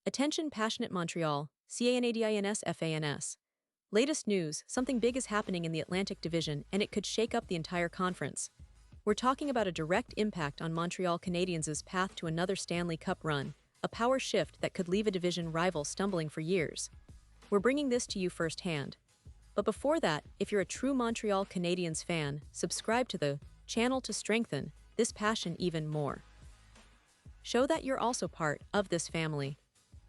Attention passionate Montreal, Canadiens fans. Latest news, something big is happening in the Atlantic Division and it could shake up the entire conference. We're talking about a direct impact on Montreal Canadiens' path to another Stanley Cup run, a power shift that could leave a division rival stumbling for years. We're bringing this to you firsthand. But before that, if you're a true Montreal Canadiens fan, subscribe to the channel to strengthen this passion even more. Show that you're also part of this family.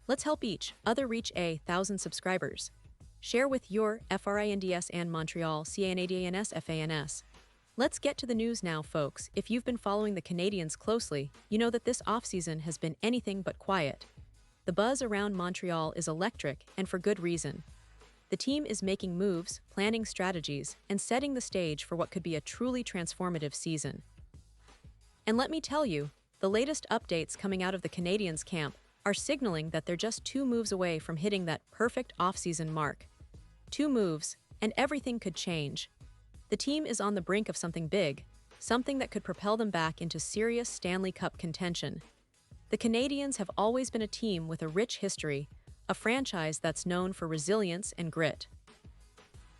Let's help each other reach 1,000 subscribers. Share with your friends and Montreal Canadiens fans. Let's get to the news now, folks. If you've been following the Canadiens closely, you know that this offseason has been anything but quiet. The buzz around Montreal is electric, and for good reason. The team is making moves, planning strategies, and setting the stage for what could be a truly transformative season. And let me tell you, the latest updates coming out of the Canadiens camp are signaling that they're just 2 moves away from hitting that perfect offseason mark. 2 moves, and everything could change. The team is on the brink of something big, something that could propel them back into serious Stanley Cup contention. The Canadiens have always been a team with a rich history, a franchise that's known for resilience and grit.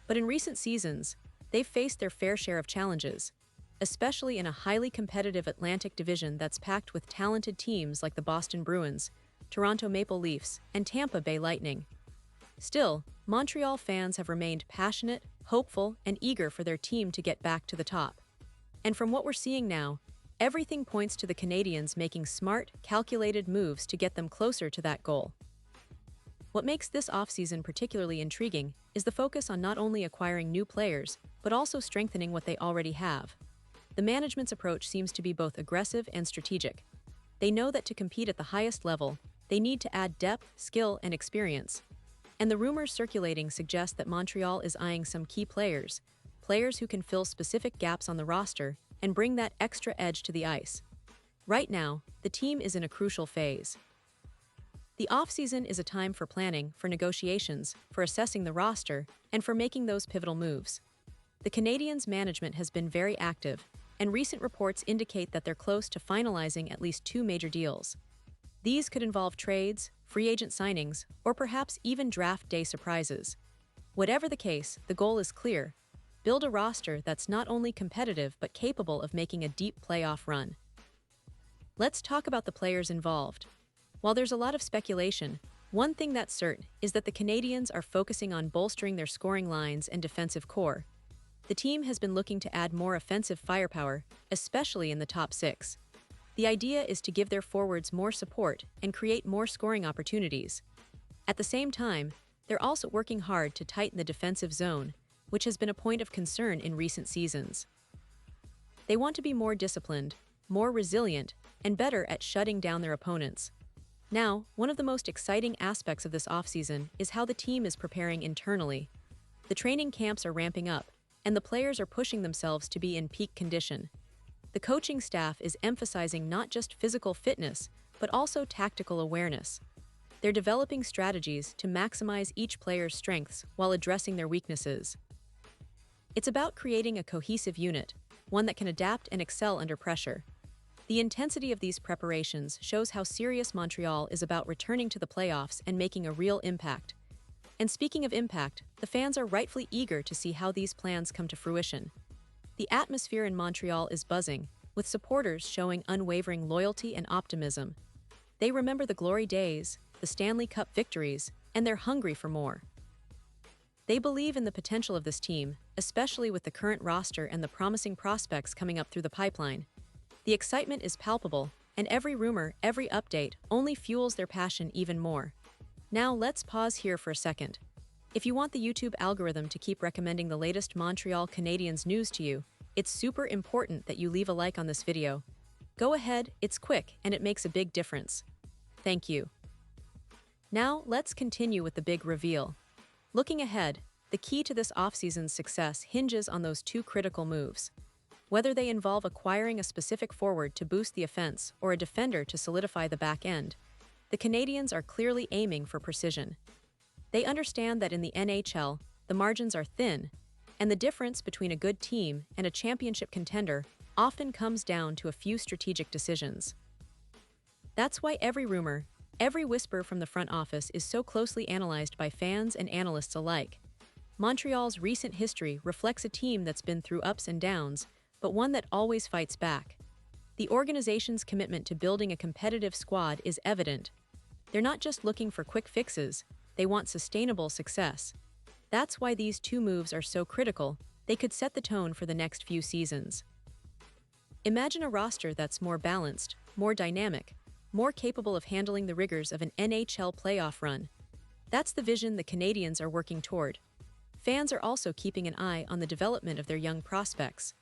But in recent seasons, they've faced their fair share of challenges, especially in a highly competitive Atlantic Division that's packed with talented teams like the Boston Bruins, Toronto Maple Leafs, and Tampa Bay Lightning. Still, Montreal fans have remained passionate, hopeful, and eager for their team to get back to the top. And from what we're seeing now, everything points to the Canadiens making smart, calculated moves to get them closer to that goal. What makes this offseason particularly intriguing is the focus on not only acquiring new players, but also strengthening what they already have. The management's approach seems to be both aggressive and strategic. They know that to compete at the highest level, they need to add depth, skill, and experience. And the rumors circulating suggest that Montreal is eyeing some key players who can fill specific gaps on the roster and bring that extra edge to the ice. Right now, the team is in a crucial phase. The offseason is a time for planning, for negotiations, for assessing the roster, and for making those pivotal moves. The Canadiens' management has been very active, and recent reports indicate that they're close to finalizing at least 2 major deals. These could involve trades, free agent signings, or perhaps even draft day surprises. Whatever the case, the goal is clear: build a roster that's not only competitive but capable of making a deep playoff run. Let's talk about the players involved. While there's a lot of speculation, one thing that's certain is that the Canadiens are focusing on bolstering their scoring lines and defensive core. The team has been looking to add more offensive firepower, especially in the top 6. The idea is to give their forwards more support and create more scoring opportunities. At the same time, they're also working hard to tighten the defensive zone, which has been a point of concern in recent seasons. They want to be more disciplined, more resilient, and better at shutting down their opponents. Now, one of the most exciting aspects of this offseason is how the team is preparing internally. The training camps are ramping up, and the players are pushing themselves to be in peak condition. The coaching staff is emphasizing not just physical fitness, but also tactical awareness. They're developing strategies to maximize each player's strengths while addressing their weaknesses. It's about creating a cohesive unit, one that can adapt and excel under pressure. The intensity of these preparations shows how serious Montreal is about returning to the playoffs and making a real impact. And speaking of impact, the fans are rightfully eager to see how these plans come to fruition. The atmosphere in Montreal is buzzing, with supporters showing unwavering loyalty and optimism. They remember the glory days, the Stanley Cup victories, and they're hungry for more. They believe in the potential of this team, especially with the current roster and the promising prospects coming up through the pipeline. The excitement is palpable, and every rumor, every update, only fuels their passion even more. Now let's pause here for a second. If you want the YouTube algorithm to keep recommending the latest Montreal Canadiens news to you, it's super important that you leave a like on this video. Go ahead, it's quick and it makes a big difference. Thank you. Now let's continue with the big reveal. Looking ahead, the key to this offseason's success hinges on those 2 critical moves. Whether they involve acquiring a specific forward to boost the offense or a defender to solidify the back end, the Canadiens are clearly aiming for precision. They understand that in the NHL, the margins are thin, and the difference between a good team and a championship contender often comes down to a few strategic decisions. That's why every rumor, Every whisper from the front office is so closely analyzed by fans and analysts alike. Montreal's recent history reflects a team that's been through ups and downs, but one that always fights back. The organization's commitment to building a competitive squad is evident. They're not just looking for quick fixes, they want sustainable success. That's why these two moves are so critical. They could set the tone for the next few seasons. Imagine a roster that's more balanced, more dynamic, more capable of handling the rigors of an NHL playoff run. That's the vision the Canadiens are working toward. Fans are also keeping an eye on the development of their young prospects.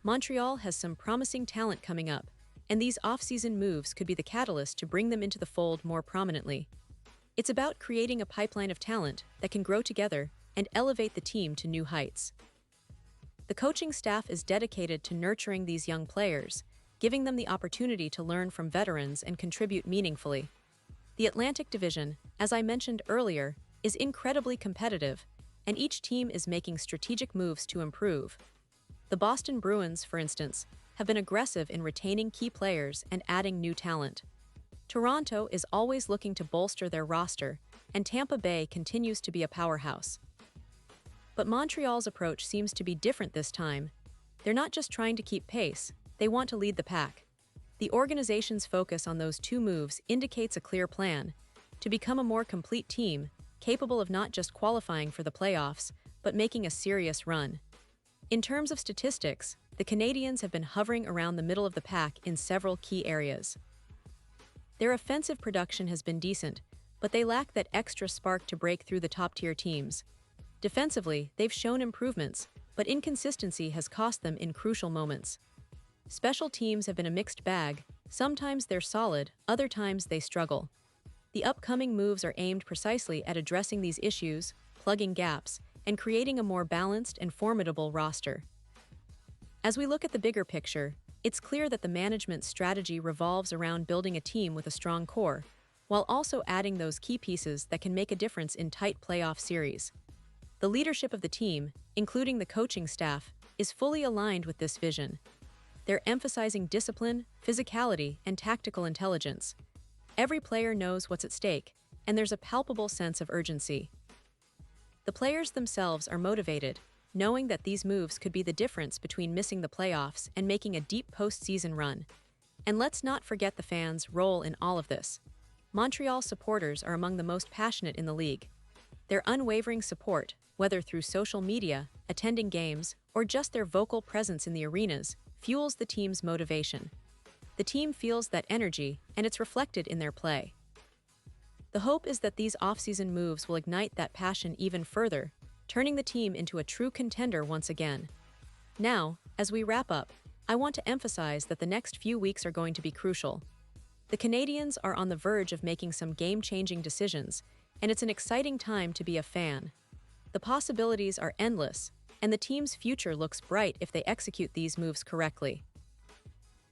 Montreal has some promising talent coming up, and these off-season moves could be the catalyst to bring them into the fold more prominently. It's about creating a pipeline of talent that can grow together and elevate the team to new heights. The coaching staff is dedicated to nurturing these young players, giving them the opportunity to learn from veterans and contribute meaningfully. The Atlantic Division, as I mentioned earlier, is incredibly competitive, and each team is making strategic moves to improve. The Boston Bruins, for instance, have been aggressive in retaining key players and adding new talent. Toronto is always looking to bolster their roster, and Tampa Bay continues to be a powerhouse. But Montreal's approach seems to be different this time. They're not just trying to keep pace, they want to lead the pack. The organization's focus on those two moves indicates a clear plan to become a more complete team, capable of not just qualifying for the playoffs, but making a serious run. In terms of statistics, the Canadiens have been hovering around the middle of the pack in several key areas. Their offensive production has been decent, but they lack that extra spark to break through the top-tier teams. Defensively, they've shown improvements, but inconsistency has cost them in crucial moments. Special teams have been a mixed bag. Sometimes they're solid, other times they struggle. The upcoming moves are aimed precisely at addressing these issues, plugging gaps, and creating a more balanced and formidable roster. As we look at the bigger picture, it's clear that the management strategy revolves around building a team with a strong core, while also adding those key pieces that can make a difference in tight playoff series. The leadership of the team, including the coaching staff, is fully aligned with this vision. They're emphasizing discipline, physicality, and tactical intelligence. Every player knows what's at stake, and there's a palpable sense of urgency. The players themselves are motivated, knowing that these moves could be the difference between missing the playoffs and making a deep postseason run. And let's not forget the fans' role in all of this. Montreal supporters are among the most passionate in the league. Their unwavering support, whether through social media, attending games, or just their vocal presence in the arenas, fuels the team's motivation. The team feels that energy, and it's reflected in their play. The hope is that these off-season moves will ignite that passion even further, turning the team into a true contender once again. Now, as we wrap up, I want to emphasize that the next few weeks are going to be crucial. The Canadiens are on the verge of making some game-changing decisions, and it's an exciting time to be a fan. The possibilities are endless, and the team's future looks bright if they execute these moves correctly.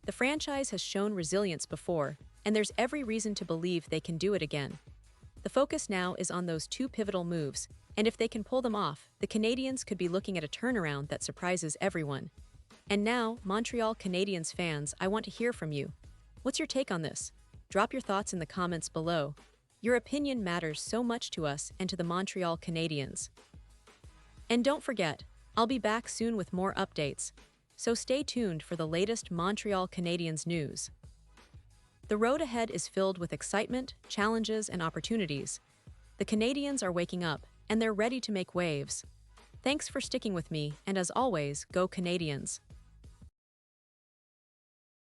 The franchise has shown resilience before, and there's every reason to believe they can do it again. The focus now is on those two pivotal moves, and if they can pull them off, the Canadiens could be looking at a turnaround that surprises everyone. And now, Montreal Canadiens fans, I want to hear from you. What's your take on this? Drop your thoughts in the comments below. Your opinion matters so much to us and to the Montreal Canadiens. And don't forget, I'll be back soon with more updates, so stay tuned for the latest Montreal Canadiens news. The road ahead is filled with excitement, challenges, and opportunities. The Canadiens are waking up, and they're ready to make waves. Thanks for sticking with me, and as always, go Canadiens!